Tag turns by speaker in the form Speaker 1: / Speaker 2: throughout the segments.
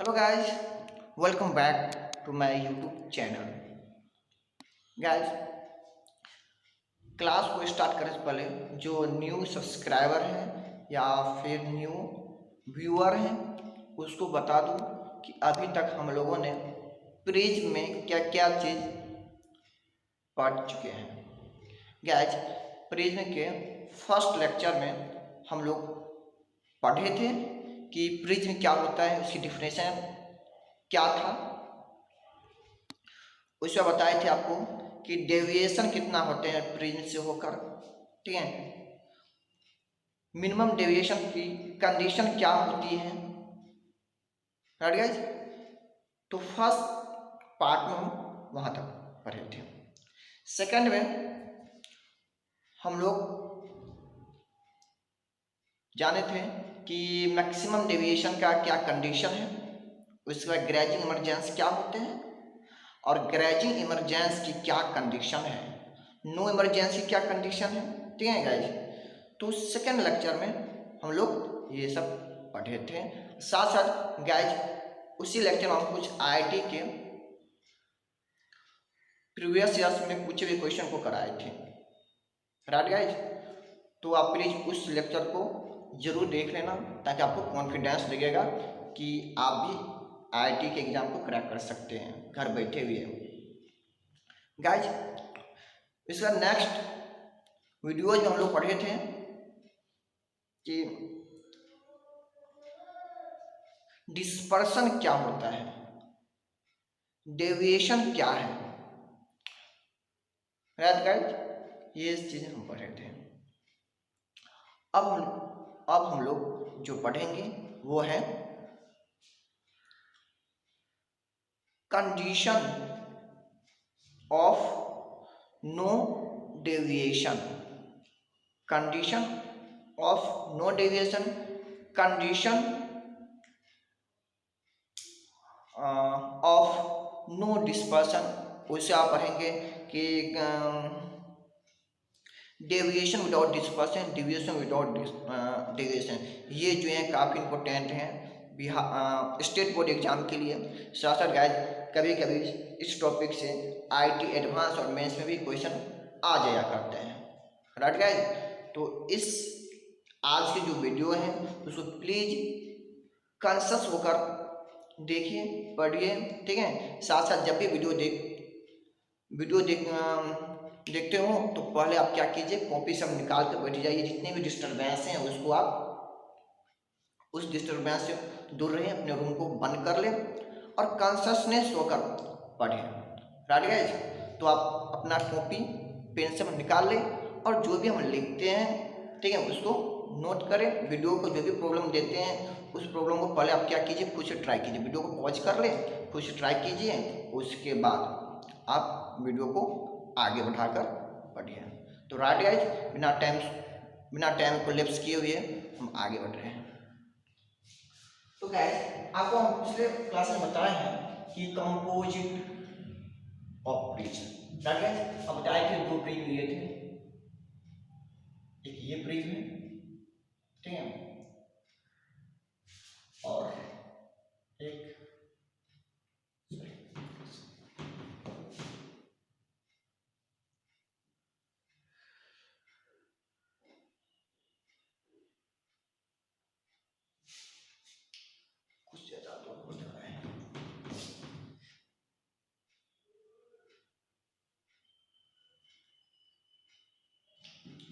Speaker 1: Hello guys, welcome back to my YouTube channel. Guys, class को start करने से पहले जो न्यू सब्सक्राइबर हैं या फिर न्यू व्यूअर हैं उसको बता दूं कि अभी तक हम लोगों ने प्रिज्म में क्या क्या चीज़ पढ़ चुके हैं। गाइस, प्रिज्म के फर्स्ट लेक्चर में हम लोग पढ़े थे कि प्रिज्म क्या होता है, उसकी डिफिनेशन क्या था। उसमें बताए थे आपको कि डेविएशन कितना होते हैं प्रिज्म से होकर, ठीक है। मिनिमम डेविएशन की कंडीशन क्या होती है, राइट गाइज। तो फर्स्ट पार्ट में हम वहाँ तक पढ़े थे। सेकंड में हम लोग जाने थे कि मैक्सिमम डेविएशन का क्या कंडीशन है, उसके बाद ग्रेजिंग इमरजेंस क्या होते हैं और ग्रेजिंग इमरजेंस की क्या कंडीशन है, नो इमरजेंसी क्या कंडीशन है, ठीक है गाइज। तो सेकेंड लेक्चर में हम लोग ये सब पढ़े थे। साथ साथ गाइज उसी लेक्चर में हम कुछ आईआईटी के प्रीवियस ईयर्स में पूछे हुए क्वेश्चन को कराए थे, राइट गाइज। तो आप प्लीज उस लेक्चर को जरूर देख लेना ताकि आपको कॉन्फिडेंस लगेगा कि आप भी आईआईटी के एग्जाम को क्रैक कर सकते हैं घर बैठे हुए गाइज। इसका नेक्स्ट वीडियो जो हम लोग पढ़े थे कि डिस्पर्सन क्या होता है, डेविएशन क्या है, राइट गाइज। ये चीजें हम पढ़े थे। अब हम लोग जो पढ़ेंगे वो है condition of no deviation, condition of no deviation, condition of no dispersion. उससे आप पढ़ेंगे कि deviation without dispersion, deviation without deviation, ये जो है काफ़ी इंपॉर्टेंट हैं बिहार स्टेट बोर्ड एग्जाम के लिए। साथ साथ गाइज कभी कभी इस टॉपिक से आईटी एडवांस और मेंस में भी क्वेश्चन आ जाया करते हैं, राइट गाइज। तो इस आज की जो वीडियो है उसको प्लीज कॉन्शियस होकर देखिए, पढ़िए, ठीक है। साथ साथ जब भी वीडियो देखते हो तो पहले आप क्या कीजिए, कॉपी सब निकाल कर बैठ जाइए। जितने भी डिस्टर्बेंस हैं उसको आप उस डिस्टर्बेंस से दूर रहें, अपने रूम को बंद कर लें और कॉन्शसनेस होकर पढ़ें, राइट गाइज। तो आप अपना कॉपी पेन सब निकाल लें और जो भी हम लिखते हैं, ठीक है, उसको नोट करें। वीडियो को जो भी प्रॉब्लम देते हैं उस प्रॉब्लम को पहले आप क्या कीजिए, खुद से ट्राई कीजिए, वीडियो को पॉज कर लें, खुद से ट्राई कीजिए, उसके बाद आप वीडियो को आगे बढ़ाकर पढ़िए। तो राइट गाइज, बिना टाइम को लैप्स किए हुए हम आगे बढ़ रहे हैं। तो गाइज आपको हम पिछले क्लास में बताए हैं कि composite of prism, right guys. अब बताए थे दो प्रिज्म लिए थे, एक ये प्रिज्म है, ठीक है, और एक कुछ ज्यादा तो हो जा रहा है।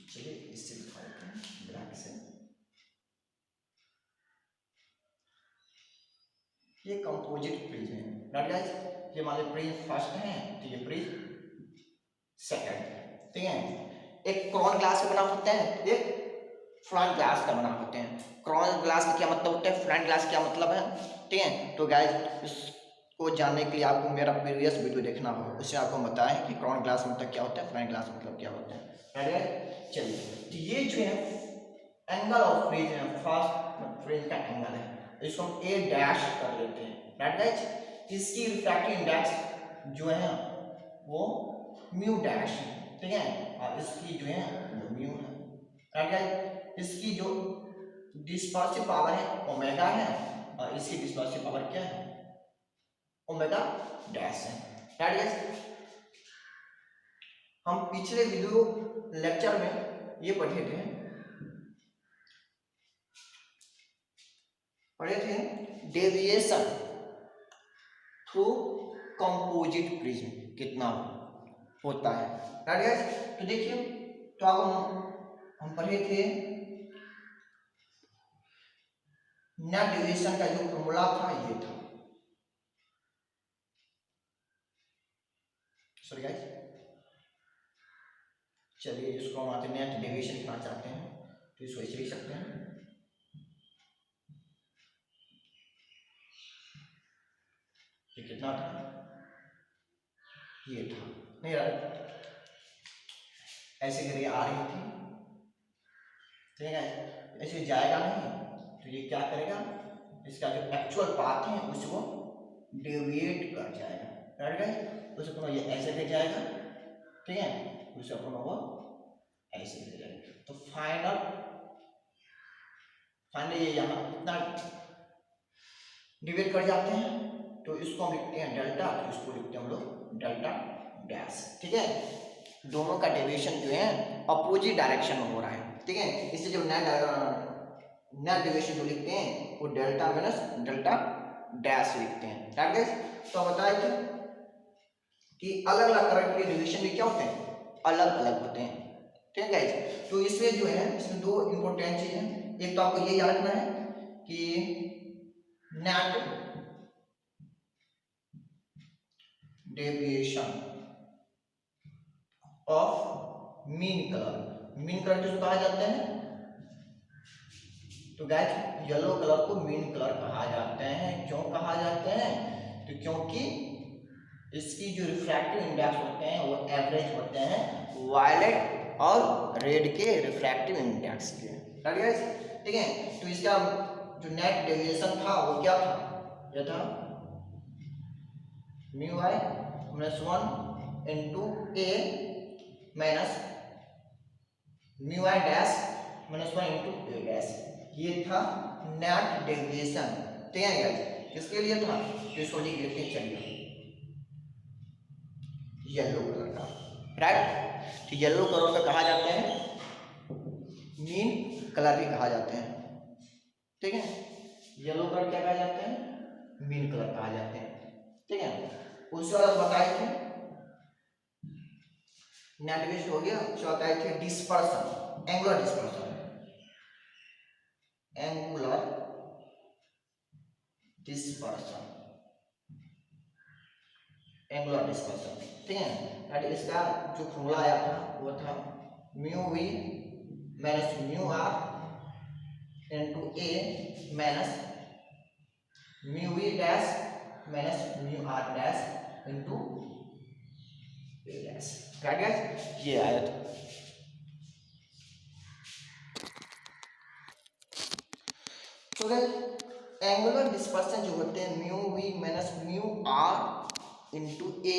Speaker 1: चलिए इससे दिखा देते हैं ब्लैक से। ये कंपोजिट प्रिज्म है, राइट गाइस। ये हमारे प्रिज्म फर्स्ट है तो ये प्रिज्म सेकंड, ठीक है। एक क्रोन ग्लास का बना होता है, एक फ्लैट ग्लास का बना होते हैं। क्रोन ग्लास का क्या मतलब होता है, फ्लैट ग्लास क्या मतलब है, ठीक है। तो गाइस इसको जानने के लिए आपको मेरा प्रीवियस वीडियो देखना होगा, उससे आपको बताया है कि क्रोन ग्लास मतलब क्या होता है, फ्लैट ग्लास मतलब क्या होता है, राइट। चलिए, तो ये जो है एंगल ऑफ प्रिज्म है, फर्स्ट प्रिज्म का एंगल है, इसको हम ए डैश कर लेते हैं, राइट गाइस। इसकी रिफ्रैक्टिव इंडेक्स जो है वो म्यू डैश है, ठीक है, और इसकी जो है वो म्यू है, राइट गाइस। इसकी जो डिस्पर्सिव पावर है ओमेगा है और इसकी डिस्पर्सिव पावर क्या है, ओमेगा डैश है। राइट गाइस, हम पिछले वीडियो लेक्चर में ये पढ़े थे डेविएशन थ्रू कंपोजिट प्रिज्म कितना होता है। राइट गाइस, तो देखिए, तो अब हम पढ़े थे नेट डेविएशन का जो फॉर्मूला था ये था। सॉरी गाइस, चलिए इसको हम आते नेट डेविएशन लिखना चाहते हैं तो इसको ऐसे लिख सकते हैं, ये कितना था, ये था नहीं राइट, ऐसे करके आ रही थी, ठीक है, ऐसे जाएगा नहीं तो ये क्या करेगा, इसका जो एक्चुअल पाथ है उसको डेविएट कर जाएगा। राइट गाइस, उसे अपना ये ऐसे ले जाएगा, ठीक है, उसे अपना वो ऐसे ले जाएगा, तो फाइनल ये यहाँ इतना डिवाइड कर जाते हैं, तो इसको हम लिखते हैं डेल्टा, तो इसको लिखते हैं हम लोग डेल्टा डैश। ठीक है, दोनों का डेविएशन जो है अपोजिट डायरेक्शन में हो रहा है। ठीक है, इससे जो नेट डेविएशन जो लिखते हैं वो डेल्टा माइनस डेल्टा डैश लिखते हैं। राइट गाइस, तो बताए थे कि अलग अलग तरह के डेविएशन भी क्या होते हैं, अलग अलग होते हैं। ठीक है गाइस, तो इसमें जो है इसमें दो इंपॉर्टेंट चीज है, एक तो आपको ये याद रखना है कि net deviation of mean colour किसको कहा जाता है, तो गाइस येलो कलर को मीन कलर कहा जाते हैं। क्यों कहा जाते हैं, तो क्योंकि इसकी जो रिफ्रैक्टिव इंडेक्स होते हैं वो एवरेज होते हैं वायलेट और रेड के रिफ्रैक्टिव इंडेक्स के। राइट गाइस, ठीक है, तो इसका जो नेट डेविएशन था वो क्या था, ये था mu I -1 into A minus mu I dash -1 into A dash, ये था नेट डेविएशन। ठीक है गाइस, किसके लिए था, तो इसको लिख लेते हैं, चलिए येलो कलर का। राइट, तो येलो कलर का कहा जाते हैं मीन कलर भी कहा जाते हैं। ठीक है, येलो कलर क्या कहा जाते हैं, मीन कलर कहा जाते हैं। ठीक है, उसके बाद बताए थे नेट डेविएशन हो गया, उसके बताए थे dispersion, angular dispersion, angular dispersion, angular dispersion. ठीक है, और इसका जो फॉर्मूला आया था वो था mu we minus mu R into A minus mu we dash minus mu are dash into A dash. Right guys, ये आया था। तो गाइस एंगुलर डिस्पर्सन जो होते हैं mu we minus mu are into A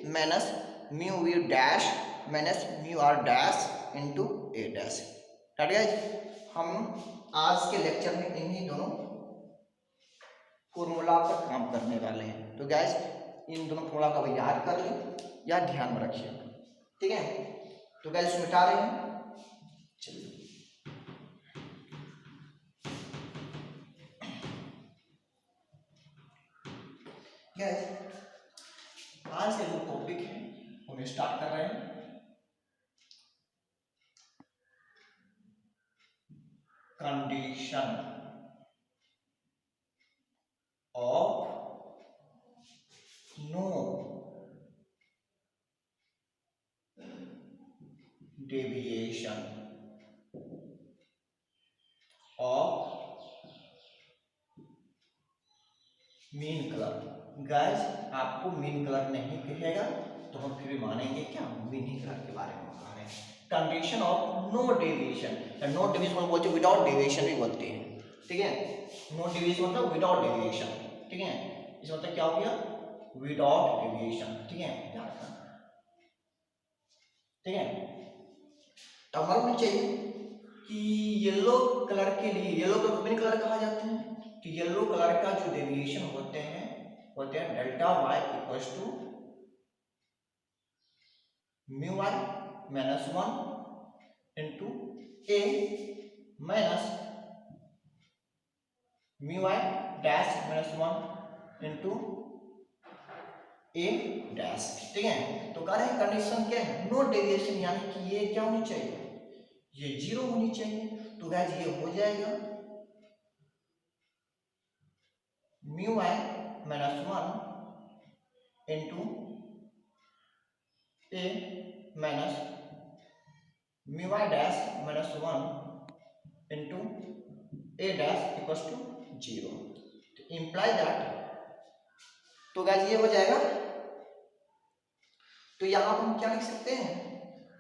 Speaker 1: minus mu we dash minus mu are dash into A dash. Right guys, हम आज के लेक्चर में इन्हीं दोनों फॉर्मूला पर काम करने वाले हैं। तो गाइस इन दोनों फॉर्मूला का याद कर लें या ध्यान में रखिए। ठीक है, तो गाइस मिटा रहे हैं, चलिए गाइस आज के जो टॉपिक है हम स्टार्ट कर रहे हैं condition of no deviation of mean colour. Guys आपको मीन कलर नहीं कहेगा तो हम फिर मानेंगे क्या, मीन कलर के बारे में बता रहे हैं। Condition of no deviation, no deviation बोलते विदाउट डेविएशन भी बोलते हैं। ठीक है, नो डेविएशन मतलब विदाउट डेविएशन। ठीक है, इसका मतलब क्या हो गया, विदाउट डेविएशन। ठीक है, ध्यान रखना। ठीक है, तो हमारा चाहिए कि येलो कलर के लिए, येलो कलर को मीन कलर कहा जाता है तो येलो कलर का जो डेविएशन होते हैं delta Y equal to mu Y minus 1 into A minus mu Y dash minus 1 into A dash. ठीक है, तो कह रहे हैं कंडीशन क्या है, नो डेविएशन, यानी कि ये क्या होनी चाहिए, ये 0 होनी चाहिए। तो गाइस ये हो जाएगा mu Y minus 1 into A minus mu Y dash minus 1 into A dash equals to 0। तो इम्प्लाई दैट, तो गाइस ये हो जाएगा। तो यहाँ पर हम क्या लिख सकते हैं,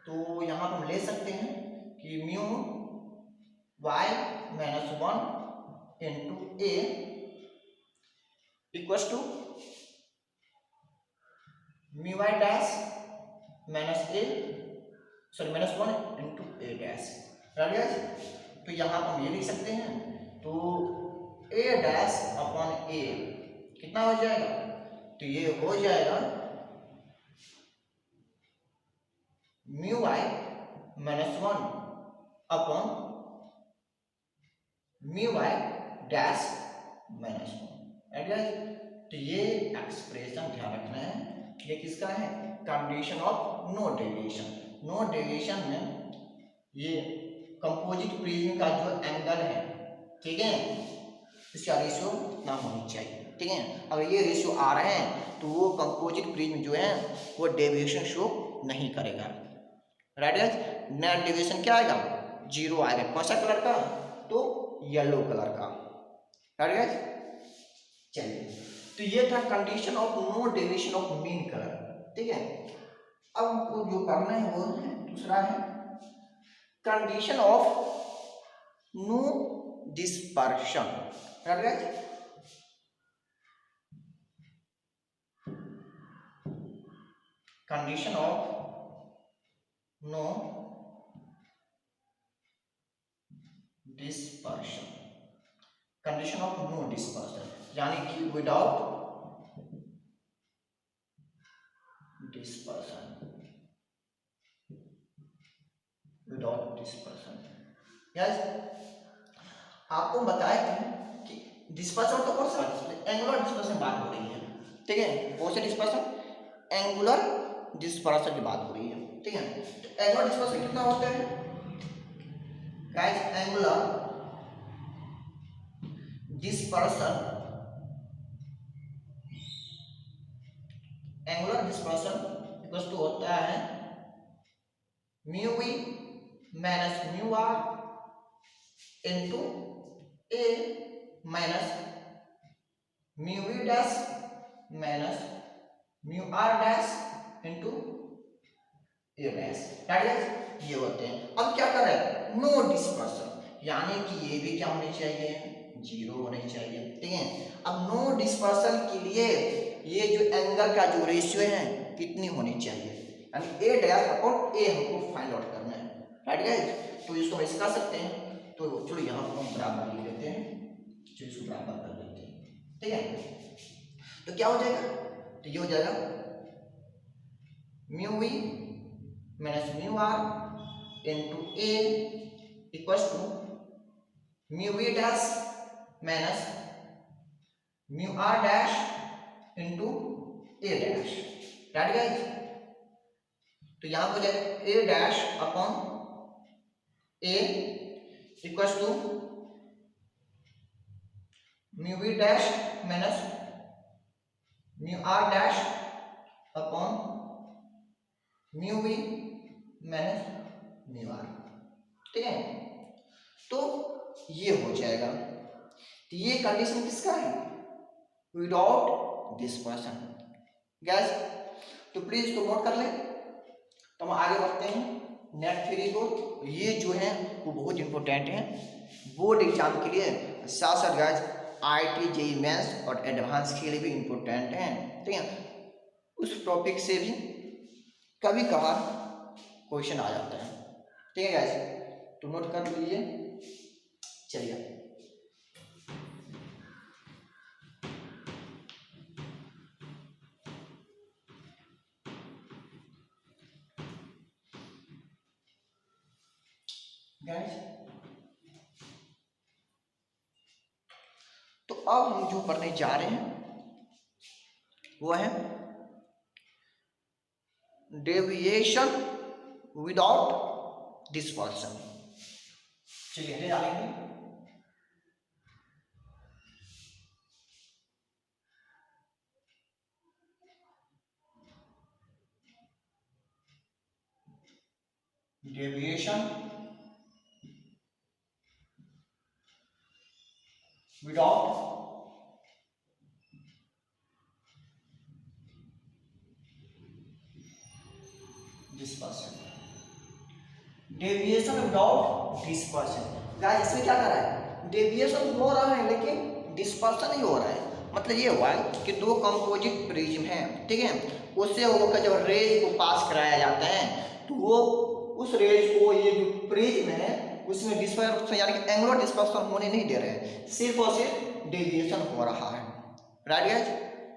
Speaker 1: तो यहाँ पर हम ले सकते हैं कि mu Y minus 1 into A equals to mu Y dash minus A minus 1 into A dash. तो यहाँ पर हम ये लिख सकते हैं, तो ए डैश अपॉन ए कितना हो जाएगा, तो ये हो जाएगा mu Y minus 1 upon mu Y dash minus 1। तो ये एक्सप्रेशन ध्यान रखना है, ये किसका है, condition of no deviation. No deviation में ये कंपोजिट प्रिज्म का जो एंगल है, ठीक है, इसका रेशियो ना होनी चाहिए। ठीक है, अगर ये रेशियो आ रहे हैं तो वो कंपोजिट प्रिज्म जो है वो डेविएशन शो नहीं करेगा। राइट गाइस, नेट डेविएशन क्या आएगा, 0 आएगा। कौन सा कलर का, तो येलो कलर का। राइट गाइस, चलिए, तो ये था condition of no deviation of mean colour. ठीक है, अब हमको जो करना है वो है दूसरा है condition of no dispersion. Right guys, condition of no dispersion, condition of no dispersion यानी कि without dispersion, without dispersion. Yes, आपको बताया कि डिस्पर्शन तो कौन सा, एंगुलर डिस्पर्शन बात हो रही है। ठीक है, कौन सा डिस्पर्शन, एंगुलर डिस्पर्शन की बात हो रही है। ठीक है, तो एंगुलर डिस्पर्शन कितना होता है guys, angular dispersion, angular dispersion equal to होता है mu we minus mu are into A minus mu we dash minus mu are dash into A dash. ये होते हैं। अब क्या कर रहे हैं, नो डिस्पर्शन, यानी कि ये भी क्या होनी चाहिए, 0 होनी चाहिए। ठीक है, अब नो डिस्पर्शन के लिए ये जो एंगल का जो रेशियो है कितनी होनी चाहिए, यानी ए डैश अपॉन ए हमको फाइंड आउट करना है। राइट गाइस, तो इसको हम ऐसे कर सकते हैं, तो चलो यहाँ पर हम बराबर लिख लेते हैं, चलो इसको बराबर कर लेते हैं। ठीक है, तो क्या हो जाएगा, तो ये हो जाएगा mu we minus mu are into A equal to mu we dash minus mu are dash into A dash. Right guys, तो यहां पर जाए a dash upon a equal to mu we dash minus mu are dash upon mu we minus mu r. ठीक है, तो ये हो जाएगा। तो ये कंडीशन किसका है, विदाउट डिस्पर्शन। गैस, तो प्लीज इसको नोट कर लें। तो हम आगे बढ़ते हैं नेट थ्योरी को। ये जो है वो बहुत इंपॉर्टेंट है बोर्ड एग्जाम के लिए, साथ साथ गैस IIT JEE मेंस और एडवांस के लिए भी इंपॉर्टेंट है। ठीक है, उस टॉपिक से भी कभी कभार क्वेश्चन आ जाता है। ठीक है गैस, तो नोट कर लीजिए। चलिए, गाइस। तो अब हम जो पढ़ने जा रहे हैं वो है डेविएशन विदाउट डिस्पर्सन। चलिए हेडे डालेंगे। Deviation without dispersion. Deviation without dispersion. Guys इसमें क्या कर रहा है, डेविएशन हो रहा है लेकिन डिस्पर्सन नहीं हो रहा है। मतलब ये हुआ कि दो कंपोजिट प्रिज्म है, ठीक है, उससे होकर जब रेज को पास कराया जाता है तो वो उस रेज को ये जो प्रिज्म है उसमें डिस्पर्सन यानी कि एंगुलर डिस्पर्सन होने नहीं दे रहे हैं, सिर्फ और सिर्फ डेविएशन हो रहा है। राइट गाइस,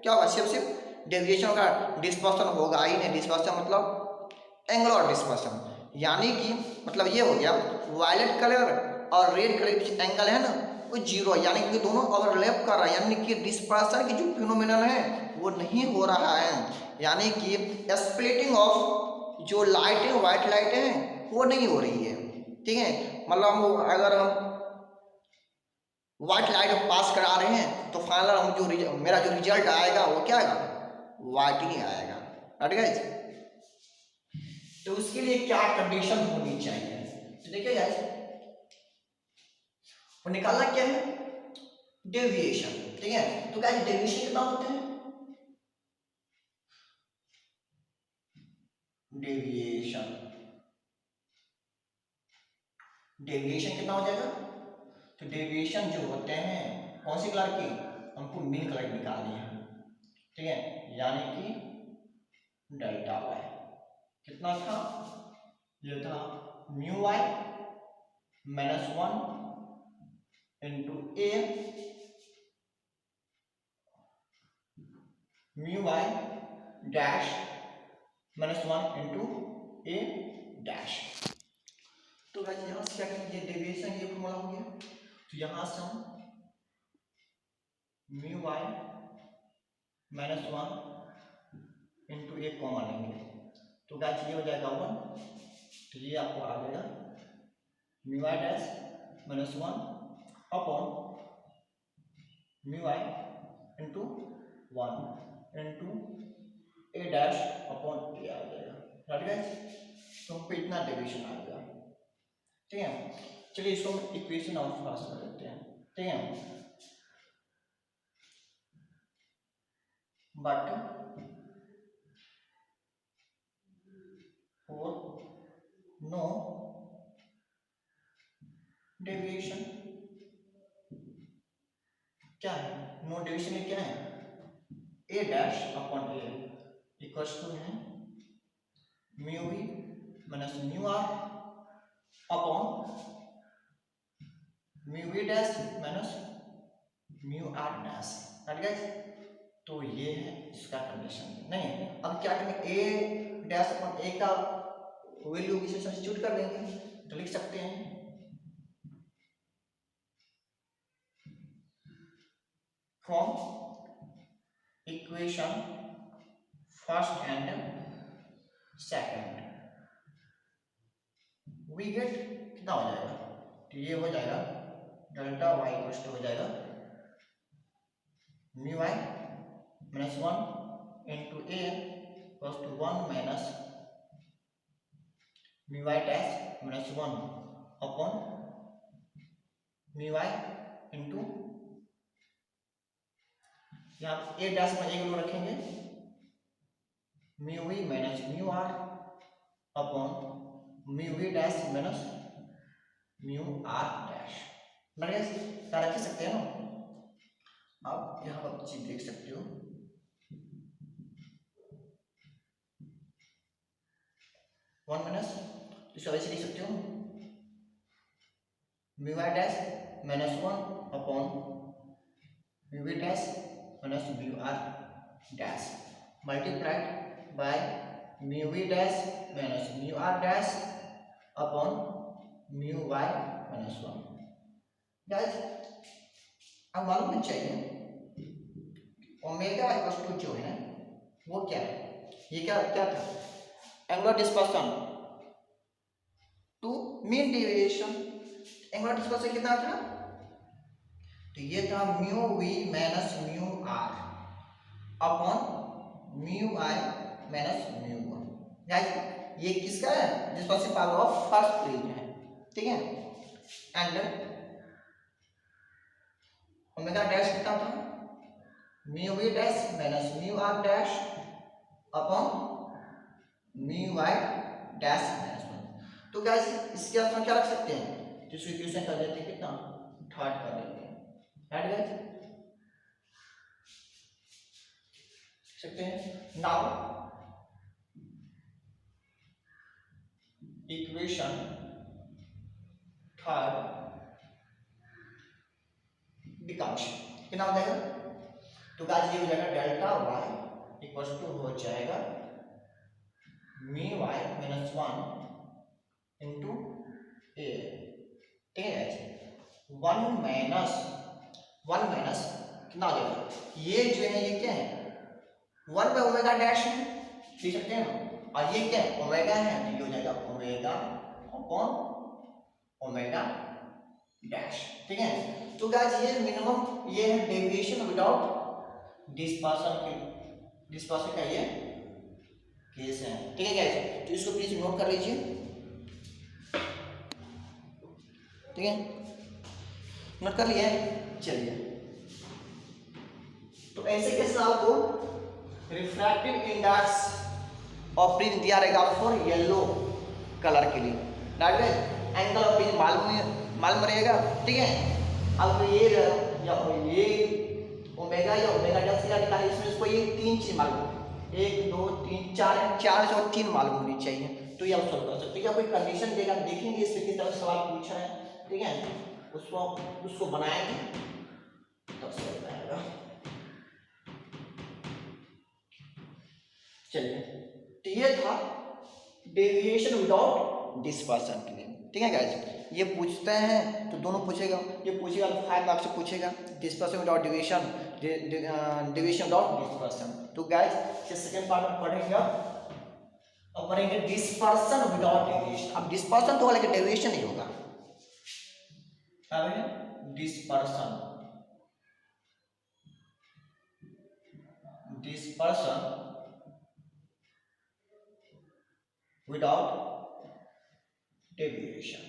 Speaker 1: क्या होगा, सिर्फ डेविएशन का, डिस्पर्सन होगा ही नहीं। डिस्पर्सन मतलब एंगुलर डिस्पर्सन, यानी कि मतलब ये हो गया वायलेट कलर और रेड कलर के एंगल है ना वो जीरो, यानी कि दोनों ओवरलैप कर रहा है, यानी कि डिस्पर्सन की जो फिनोमिनन है वो नहीं हो रहा है, यानी कि स्प्लिटिंग ऑफ जो लाइट है व्हाइट लाइट है वो नहीं हो रही है, ठीक है। मतलब हम अगर हम व्हाइट लाइट पास करा रहे हैं तो फाइनल हम जो मेरा जो रिजल्ट आएगा वो क्या आएगा, व्हाइट ही आएगा। राइट गाइस, तो उसके लिए क्या कंडीशन होनी चाहिए, तो देखिए गाइस वो निकालना क्या है, डेविएशन, ठीक है। तो गाइस डेविएशन कितना होते हैं, डेविएशन डेविएशन कितना हो जाएगा, तो डेविएशन जो होते हैं कौन सी कलर की, हमको मीन कलर की निकालनी है, ठीक है, यानी कि डेल्टा वाई कितना था, ये था म्यू वाई -1 इंटू ए म्यू वाई डैश -1 इंटू ए डैश। तो गाइस यहाँ से क्या करेंगे, डेविएशन ये फॉर्मूला हो गया, तो यहाँ से हम mu Y -1 into a common लेंगे, तो गाइस ये हो जाएगा 1, तो ये आपको आ जाएगा mu Y dash -1 upon mu Y into 1 into A dash upon a आ जाएगा। राइट गाइस, तो हम पे इतना डेविएशन आ गया, ठीक है। चलिए इसको हम इक्वेशन और पास कर लेते हैं, ठीक है। बट फॉर नो डेविएशन, क्या है, नो डेविएशन में क्या है, a dash upon a equals to है mu we minus mu are upon mu we dash minus mu are dash. Right guys, तो ये है इसका कंडीशन। नहीं अब क्या करेंगे, ए डैश अपॉन ए का वैल्यू इसे सब्स्टिट्यूट कर देंगे, तो लिख सकते हैं from equation first and second we get कितना हो जाएगा, तो ये हो जाएगा डेल्टा वाई इक्वल टू हो जाएगा mu Y -1 into A equal to 1 minus mu Y dash -1 upon mu Y into, यहाँ ए डैश में एक लो रखेंगे mu we minus mu are upon mu we dash minus mu are dash. क्या रख सकते हैं ना, आप यहाँ पर चीज देख सकते हो, वन माइनस इसे वैसे लिख सकते हो mu are dash -1 upon mu we dash minus mu are dash multiplied by mu we dash minus mu are dash upon mu Y minus one. Guys अब मालूम नहीं चाहिए ओमेगा इक्वल टू जो है वो क्या है, ये क्या क्या था, angular dispersion to mean deviation. Angular dispersion कितना था, तो ये था mu we minus mu are upon mu I minus mu one. Guys ये किसका है, dispersive power of first plane है, ठीक है। एंड ओमेगा डैश कितना था, mu we dash minus mu are dash upon mu Y dash minus one. तो guys इसके अर्थ हम क्या रख सकते हैं, दूसरी इक्वेशन कर देते हैं, कितना थर्ड कर देते हैं, राइट गाइस सकते हैं। नाउ इक्वेशन थर्ड बिकम्स कितना हो जाएगा, तो गाइस ये हो जाएगा डेल्टा y इक्वल टू हो जाएगा mu Y minus one into a, ठीक है गाइस। वन माइनस कितना हो जाएगा, ये जो है ये क्या है, वन में ओमेगा डैश है, देख सकते हैं ना, और ये क्या है ओमेगा है, तो ये हो जाएगा ओमेगा अपॉन ओमेगा डैश, ठीक है। तो गाइस ये मिनिमम ये है डेविएशन विदाउट डिस्पर्सन का ये केस है, ठीक है गाइस। तो इसको प्लीज नोट कर लीजिए, ठीक है, नोट कर लिया है। चलिए तो ऐसे केस आपको रिफ्रैक्टिव इंडेक्स ऑफ प्रिज्म दिया रहेगा फॉर येलो कलर के लिए, राइट। एंगल ऑफ प्रिज्म मालूम रहेगा, ठीक है। अब ये ओमेगा या ओमेगा डैश का निकाले, इसमें इसको ये तीन चीज मालूम, 1 2 3 4 और 3 मालूम होनी चाहिए, तो ये आप सॉल्व कर सकते हैं। या कोई कंडीशन देगा, देखेंगे इस पे किस तरह सवाल पूछा है, ठीक है, उसको बनाएंगे तब सॉल्व आएगा। चलिए तो ये था डेविएशन विदाउट डिस्पर्सन के लिए, ठीक है गाइस। ये पूछते हैं तो दोनों पूछेगा, ये पूछेगा तो 5 मार्क्स से पूछेगा, dispersion without deviation, deviation without dispersion. तो गाइस ये सेकंड पार्ट में पढ़ेंगे, अब पढ़ेंगे डिस्पर्सन विदाउट डेविएशन। अब डिस्पर्सन तो होगा लेकिन डेविएशन नहीं होगा, क्या बोले, dispersion without deviation,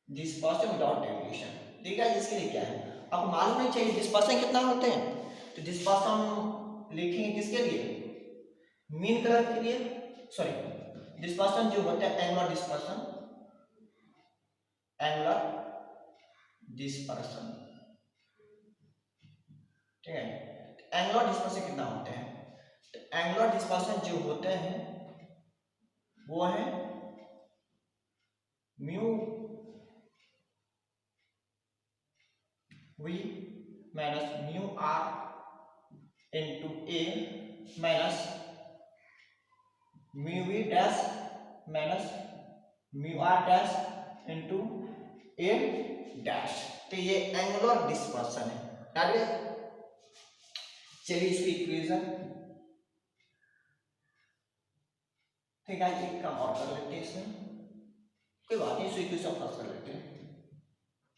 Speaker 1: dispersion without deviation. ठीक है, इसके लिए क्या है आपको मालूम नहीं चाहिए, डिस्पर्सन कितना होते हैं, तो डिस्पर्सन लिखेंगे किसके लिए, मीन कलर के लिए, सॉरी डिस्पर्सन जो होता है एंगुलर डिस्पर्सन, ठीक है। एंगुलर डिस्पर्सन कितना होते हैं, तो एंगुलर डिस्पर्सन जो होते हैं वो है mu we minus mu are into A minus mu we dash minus mu are dash into A dash. तो ये एंगुलर डिस्पर्सन है। चलिए इसकी इक्वेशन, ठीक है, एक काम और कर लेते हैं इसमें, कोई बात नहीं, इसको इक्वेशन पास कर लेते हैं,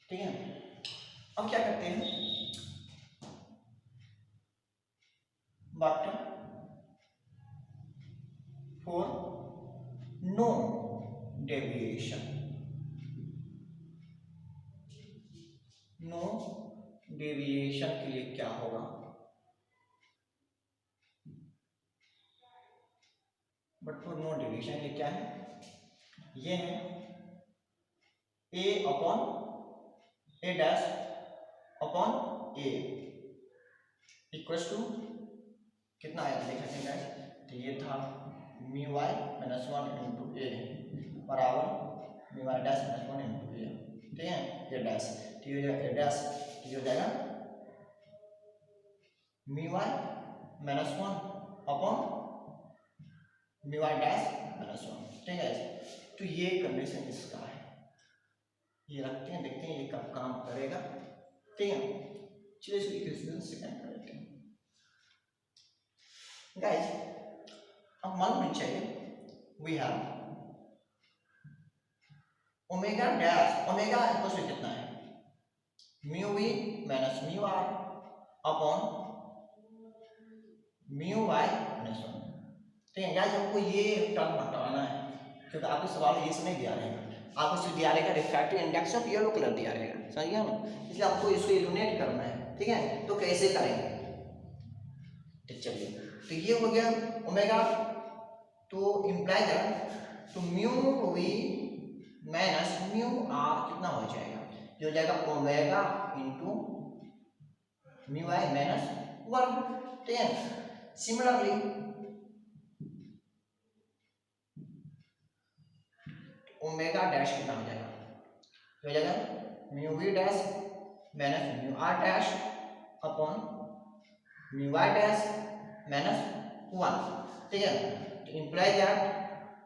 Speaker 1: ठीक है। अब क्या करते हैं, but for no deviation, no deviation के लिए क्या होगा, बट फॉर नो डेविएशन ये क्या है, ये है a upon a dash upon a equal to कितना आया देख सकते हैं गाइस, तो ये था mu Y minus one into a बराबर mu Y dash minus one into a, ठीक है, ये डैश, तो ये ए डैश हो जाएगा mu Y minus one upon mu Y dash minus one, ठीक है। तो ये कंडीशन इसका है, ये रखते हैं, देखते हैं ये कब काम करेगा। ठीक है, चलिए इस इक्वेशन सेकंड कर लेते हैं गाइस। अब मान लीजिए चाहिए we have omega dash, omega equal to कितना है, mu we minus mu are upon mu Y minus 1। ठीक है गाइस, हमको ये टर्म हटाना है क्योंकि आपको सवाल ये नहीं दिया रहेगा, आपको सिर्फ दिया रहेगा refractive index of yellow colour दिया रहेगा, सही है ना, इसलिए आपको इसको इल्यूमिनेट करना है। ठीक है, तो कैसे करेंगे, तो चलिए, तो ये हो गया ओमेगा, तो इम्प्लाई दैट तो mu we minus mu R कितना हो जाएगा, जो हो जाएगा omega into mu I minus 1। ठीक है, सिमिलरली ओमेगा डैश कितना हो जाएगा, हो जाएगा mu we dash minus mu are dash upon mu Y dash minus 1। ठीक है, तो imply that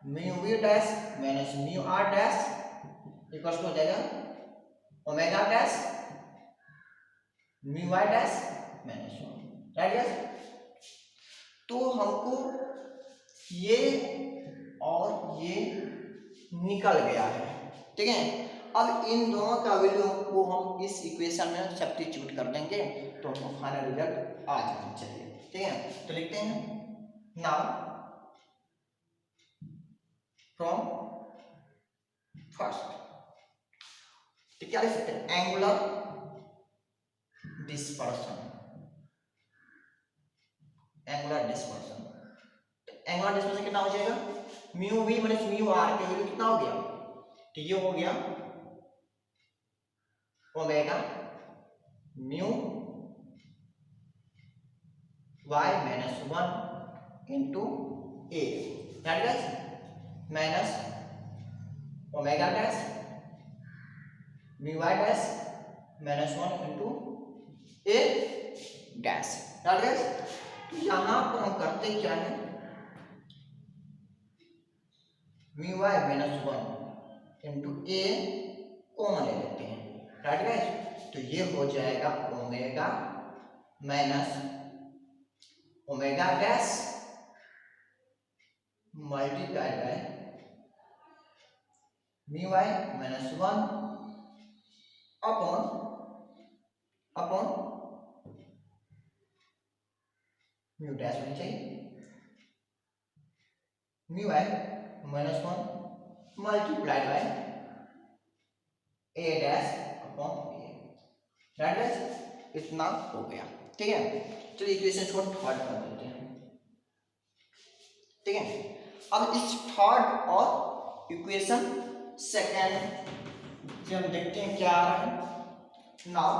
Speaker 1: mu we dash minus mu are dash equals to हो जाएगा omega dash mu Y dash minus 1। Right guys, तो हमको ये और ये निकल गया है। ठीक है, अब इन दोनों का वैल्यू को हम इस इक्वेशन में सब्स्टिट्यूट कर देंगे तो हमको फाइनल रिजल्ट आ जाना चाहिए। ठीक है, तो लिखते हैं नाउ फ्रॉम फर्स्ट, तो क्या लिख सकते हैं, angular dispersion, angular dispersion. Angular dispersion कितना हो जाएगा, mu we minus mu r के वैल्यू कितना हो गया, तो ये हो गया omega mu Y minus 1 into a, right guys, minus omega dash mu Y dash minus 1 into A dash, right guys. तो यहां पर हम करते क्या है, mu Y minus 1 into a common ले लेते हैं, राइट गाइस। तो ये हो जाएगा omega minus omega dash multiplied by mu Y minus 1 upon upon mu dash होनी चाहिए, mu Y minus 1 multiplied by A dash upon A, right guys, इतना हो गया। ठीक है, चलिए इक्वेशन को थर्ड कर देते हैं। ठीक है, अब इस थर्ड और इक्वेशन सेकेंड से हम देखते हैं क्या आ रहा है। Now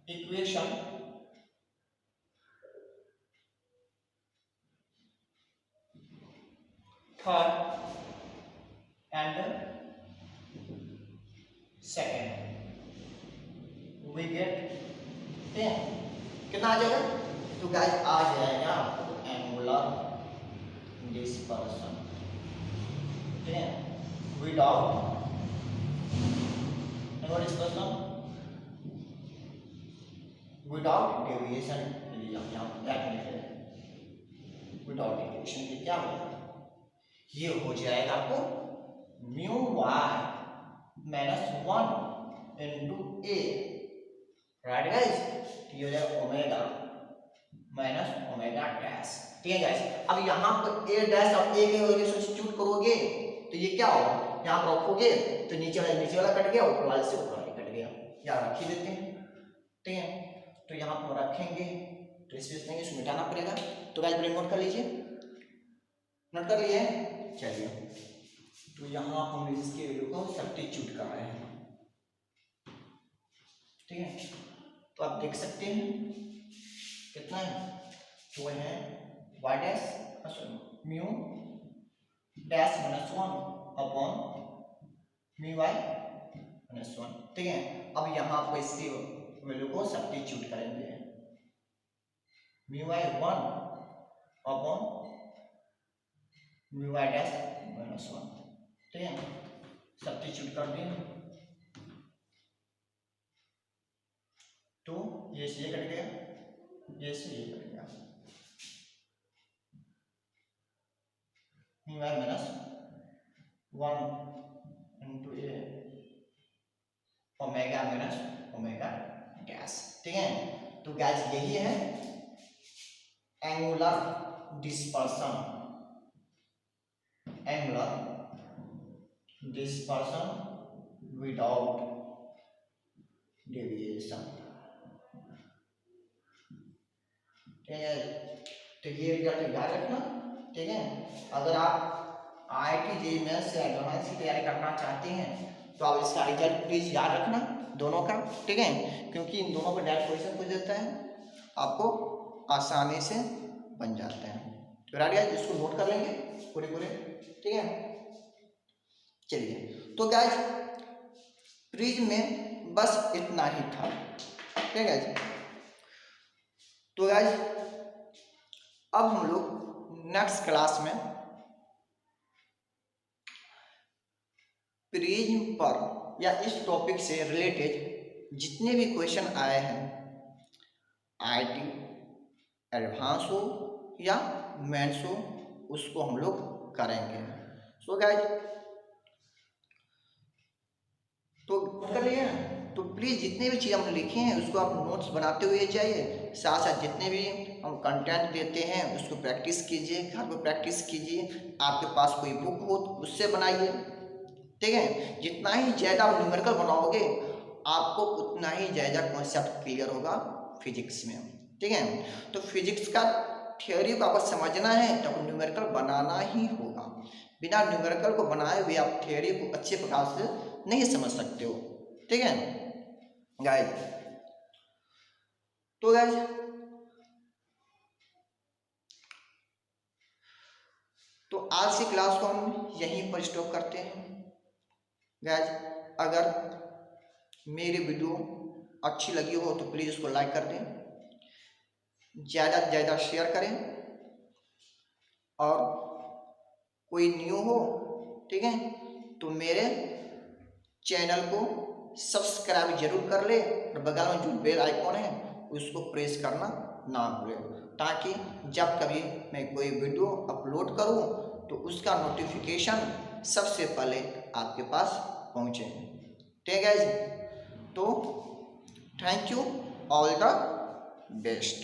Speaker 1: equation third and second we get, कितना आ जाएगा, तो गाइस आ जाएगा आपको एंगुलर डिस्पर्सन, ठीक है, without angular dispersion without deviation, without deviation के क्या होगा, ये हो जाएगा आपको mu Y minus 1 into a, right guys, ये हो जाएगा ओमेगा माइनस ओमेगा डैश। ठीक है गाइस, अब यहाँ पर ए डैश और ए के वैल्यू सब्स्टिट्यूट करोगे तो ये क्या होगा, यहाँ पर रखोगे तो नीचे वाला कट गया, ऊपर वाले से ऊपर वाले कट गया, यहाँ रख ही देते हैं। ठीक है, तो यहाँ पर रखेंगे तो स्पेस देंगे, इसको मिटाना पड़ेगा। तो गाइस ब्रेक नोट कर लीजिए, नोट कर लिए, चलिए, तो यहाँ हम इसके वैल्यू को सब्स्टिट्यूट कर रहे हैं। ठीक है, तो आप देख सकते हैं कितना है, वो है y dash mu dash minus 1 upon mu Y minus 1। ठीक है, अब यहाँ पर इसकी वैल्यू को सब्स्टिट्यूट करेंगे, mu Y 1 upon V Y dash -1, ठीक है। सब्स्टिट्यूट कर दें तो ये से ये कट गया, ये से ये कट गया, V Y -1 into A omega minus omega dash, ठीक है। तो गैस यही है angular dispersion, angular dispersion without deviation, ठीक है। तो ये याद रखना, ठीक है। अगर आप IIT JEE मेंस से एडवांस की तैयारी करना चाहते हैं तो आप इसका रिजल्ट प्लीज याद रखना दोनों का, ठीक है, क्योंकि इन दोनों का डायरेक्ट क्वेश्चन पूछ देता है, आपको आसानी से बन जाते हैं। तो राइट गाइस, इसको नोट कर लेंगे पूरे, ठीक है। चलिए, तो गाइस प्रिज्म में बस इतना ही था, ठीक है गाइस। तो गाइस अब हम लोग नेक्स्ट क्लास में प्रिज्म पर या इस टॉपिक से रिलेटेड जितने भी क्वेश्चन आए हैं, IIT एडवांस हो या मेंस हो, उसको हम लोग करेंगे। सो गाइस, तो कर लिए ना, तो प्लीज़ जितने भी चीज़ हमने लिखे हैं उसको आप नोट्स बनाते हुए जाइए, साथ साथ जितने भी हम कंटेंट देते हैं उसको प्रैक्टिस कीजिए, घर पर प्रैक्टिस कीजिए, आपके पास कोई बुक हो तो उससे बनाइए, ठीक है। जितना ही ज़्यादा न्यूमेरिकल बनाओगे आपको उतना ही ज़्यादा कॉन्सेप्ट क्लियर होगा फिजिक्स में, ठीक है। तो फिजिक्स का थ्योरी को आपको समझना है तो आपको न्यूमेरिकल बनाना ही होगा, बिना न्यूमेरिकल को बनाए हुए आप थ्योरी को अच्छे प्रकार से नहीं समझ सकते हो, ठीक है गाइस। तो गाइस तो आज की क्लास को हम यहीं पर स्टॉप करते हैं गाइस। अगर मेरी वीडियो अच्छी लगी हो तो प्लीज़ उसको लाइक कर दें, ज़्यादा से ज़्यादा शेयर करें, और कोई न्यू हो, ठीक है, तो मेरे चैनल को सब्सक्राइब जरूर कर ले, और बगल में जो बेल आइकॉन है उसको प्रेस करना ना भूलें, ताकि जब कभी मैं कोई वीडियो अपलोड करूं तो उसका नोटिफिकेशन सबसे पहले आपके पास पहुंचे, ठीक है। तो thank you, all the best.